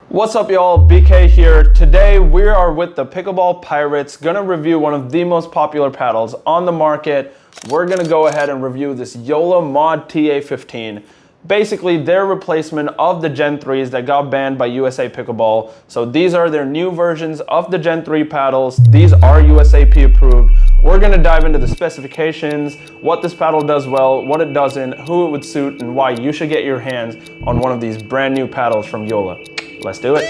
What's up y'all, BK here. Today we are with the Pickleball Pirates, gonna review one of the most popular paddles on the market. We're gonna go ahead and review this JOOLA Mod TA-15. Basically their replacement of the Gen 3s that got banned by USA Pickleball. So these are their new versions of the Gen 3 paddles. These are USAP approved. We're gonna dive into the specifications, what this paddle does well, what it doesn't, who it would suit, and why you should get your hands on one of these brand new paddles from JOOLA. Let's do it.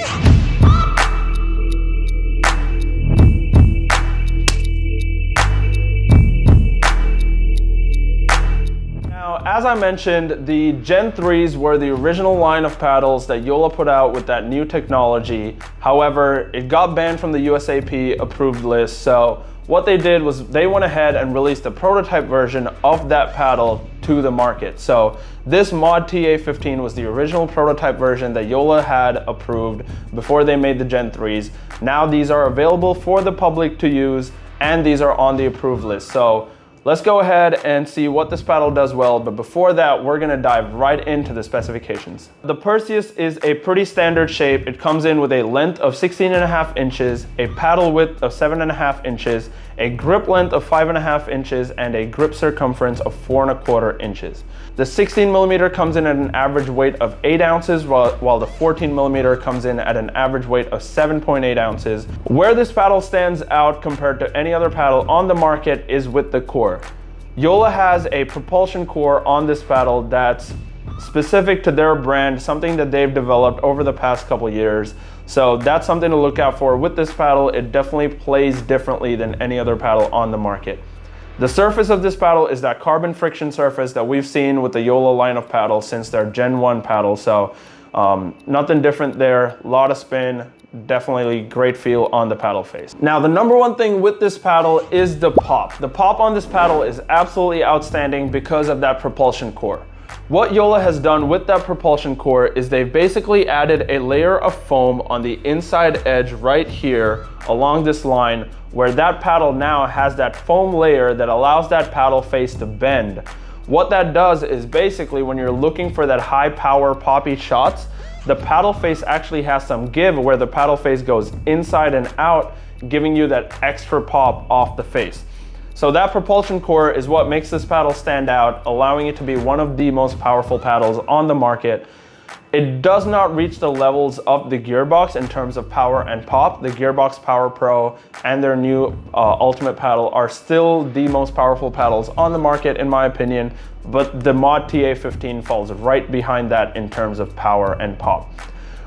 Now, as I mentioned, the Gen 3s were the original line of paddles that JOOLA put out with that new technology. However, it got banned from the USAP approved list. So what they did was they went ahead and released a prototype version of that paddle to the market. So this Mod TA-15 was the original prototype version that JOOLA had approved before they made the Gen 3s. Now these are available for the public to use and these are on the approved list. So let's go ahead and see what this paddle does well, but before that, we're gonna dive right into the specifications. The Perseus is a pretty standard shape. It comes in with a length of 16.5 inches, a paddle width of 7.5 inches, a grip length of 5.5 inches, and a grip circumference of 4.25 inches. The 16mm comes in at an average weight of 8 ounces, while the 14mm comes in at an average weight of 7.8 ounces. Where this paddle stands out compared to any other paddle on the market is with the core. JOOLA has a propulsion core on this paddle that's specific to their brand, something that they've developed over the past couple years. So that's something to look out for with this paddle. It definitely plays differently than any other paddle on the market. The surface of this paddle is that carbon friction surface that we've seen with the JOOLA line of paddles since their Gen 1 paddle. So nothing different there, a lot of spin, definitely great feel on the paddle face. Now the number one thing with this paddle is the pop. The pop on this paddle is absolutely outstanding because of that propulsion core. What JOOLA has done with that propulsion core is they've basically added a layer of foam on the inside edge right here along this line, where that paddle now has that foam layer that allows that paddle face to bend. What that does is basically when you're looking for that high power poppy shots, the paddle face actually has some give where the paddle face goes inside and out, giving you that extra pop off the face. So that propulsion core is what makes this paddle stand out, allowing it to be one of the most powerful paddles on the market. It does not reach the levels of the Gearbox in terms of power and pop. The Gearbox Power Pro and their new Ultimate paddle are still the most powerful paddles on the market in my opinion, but the Mod TA-15 falls right behind that in terms of power and pop.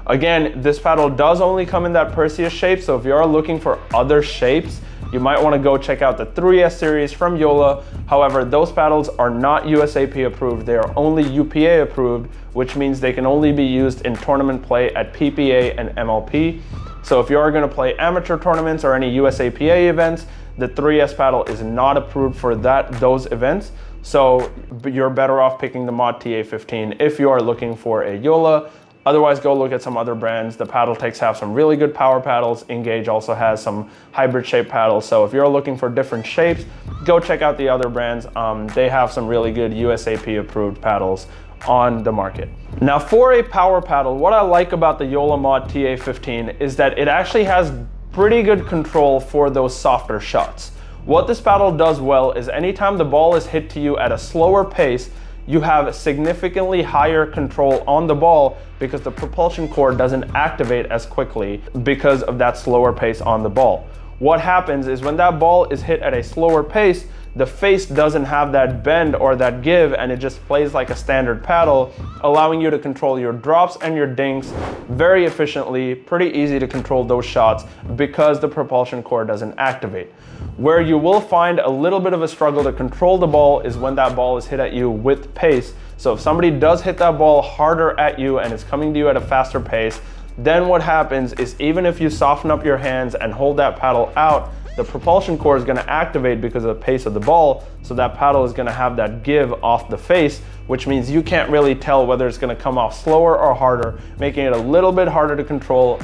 Again, this paddle does only come in that Perseus shape, so if you are looking for other shapes, you might want to go check out the 3S series from JOOLA. However, those paddles are not USAP approved. They are only UPA approved, which means they can only be used in tournament play at PPA and MLP. So if you are going to play amateur tournaments or any USAPA events, the 3S paddle is not approved for those events. So you're better off picking the Mod TA-15 if you are looking for a JOOLA. Otherwise, go look at some other brands. The paddle techs have some really good power paddles. Engage also has some hybrid shape paddles. So if you're looking for different shapes, go check out the other brands. They have some really good USAP approved paddles on the market. Now for a power paddle, what I like about the JOOLA Mod TA-15 is that it actually has pretty good control for those softer shots. What this paddle does well is anytime the ball is hit to you at a slower pace, you have significantly higher control on the ball because the propulsion core doesn't activate as quickly because of that slower pace on the ball. What happens is when that ball is hit at a slower pace, the face doesn't have that bend or that give and it just plays like a standard paddle, allowing you to control your drops and your dinks very efficiently. Pretty easy to control those shots because the propulsion core doesn't activate. Where you will find a little bit of a struggle to control the ball is when that ball is hit at you with pace. So if somebody does hit that ball harder at you and it's coming to you at a faster pace, then what happens is even if you soften up your hands and hold that paddle out, the propulsion core is going to activate because of the pace of the ball, so that paddle is going to have that give off the face, which means you can't really tell whether it's going to come off slower or harder, making it a little bit harder to control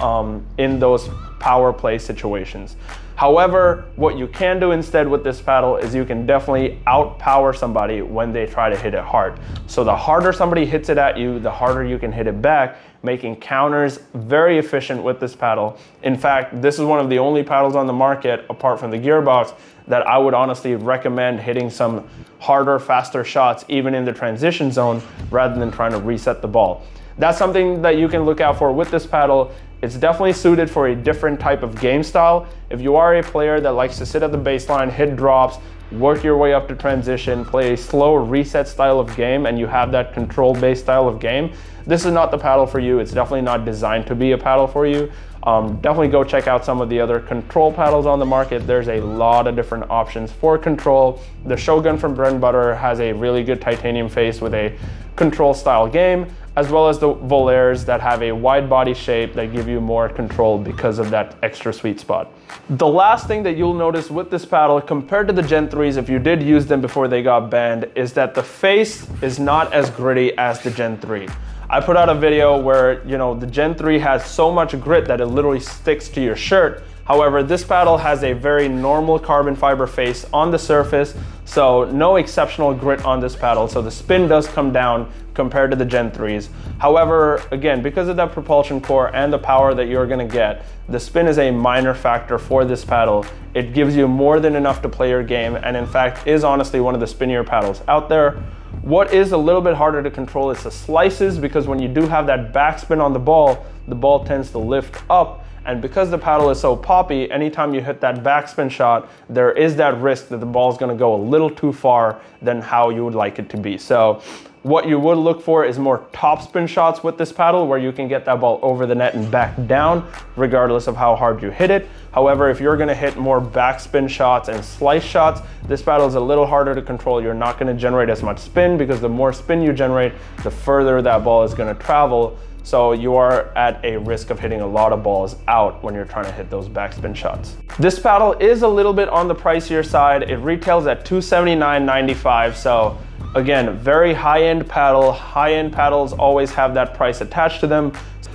in those power play situations. However, what you can do instead with this paddle is you can definitely outpower somebody when they try to hit it hard. So the harder somebody hits it at you, the harder you can hit it back, making counters very efficient with this paddle. In fact, this is one of the only paddles on the market, apart from the Gearbox, that I would honestly recommend hitting some harder, faster shots, even in the transition zone, rather than trying to reset the ball. That's something that you can look out for with this paddle. It's definitely suited for a different type of game style. If you are a player that likes to sit at the baseline, hit drops, work your way up to transition, play a slow reset style of game, and you have that control-based style of game, this is not the paddle for you. It's definitely not designed to be a paddle for you. Definitely go check out some of the other control paddles on the market. There's a lot of different options for control. The Shogun from Bread and Butter has a really good titanium face with a control style game, as well as the Volairs that have a wide body shape that give you more control because of that extra sweet spot. The last thing that you'll notice with this paddle compared to the Gen 3s, if you did use them before they got banned, is that the face is not as gritty as the Gen 3. I put out a video where, the Gen 3 has so much grit that it literally sticks to your shirt. However, this paddle has a very normal carbon fiber face on the surface, so no exceptional grit on this paddle. So the spin does come down compared to the Gen 3s. However, again, because of that propulsion core and the power that you're gonna get, the spin is a minor factor for this paddle. It gives you more than enough to play your game, and in fact is honestly one of the spinnier paddles out there. What is a little bit harder to control is the slices, because when you do have that backspin on the ball tends to lift up. And because the paddle is so poppy, anytime you hit that backspin shot, there is that risk that the ball is going to go a little too far than how you would like it to be. So what you would look for is more topspin shots with this paddle, where you can get that ball over the net and back down, regardless of how hard you hit it. However, if you're going to hit more backspin shots and slice shots, this paddle is a little harder to control. You're not going to generate as much spin, because the more spin you generate, the further that ball is going to travel. So you are at a risk of hitting a lot of balls out when you're trying to hit those backspin shots. This paddle is a little bit on the pricier side. It retails at $279.95. So again, very high-end paddle. High-end paddles always have that price attached to them.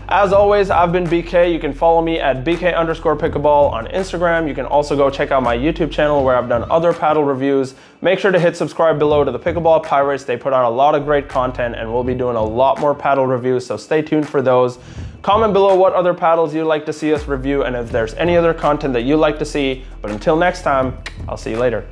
As always, I've been BK. You can follow me at BK_Pickleball on Instagram. You can also go check out my YouTube channel where I've done other paddle reviews. Make sure to hit subscribe below to the Pickleball Pirates. They put out a lot of great content, and we'll be doing a lot more paddle reviews, so stay tuned for those. Comment below what other paddles you'd like to see us review, and if there's any other content that you'd like to see. But until next time, I'll see you later.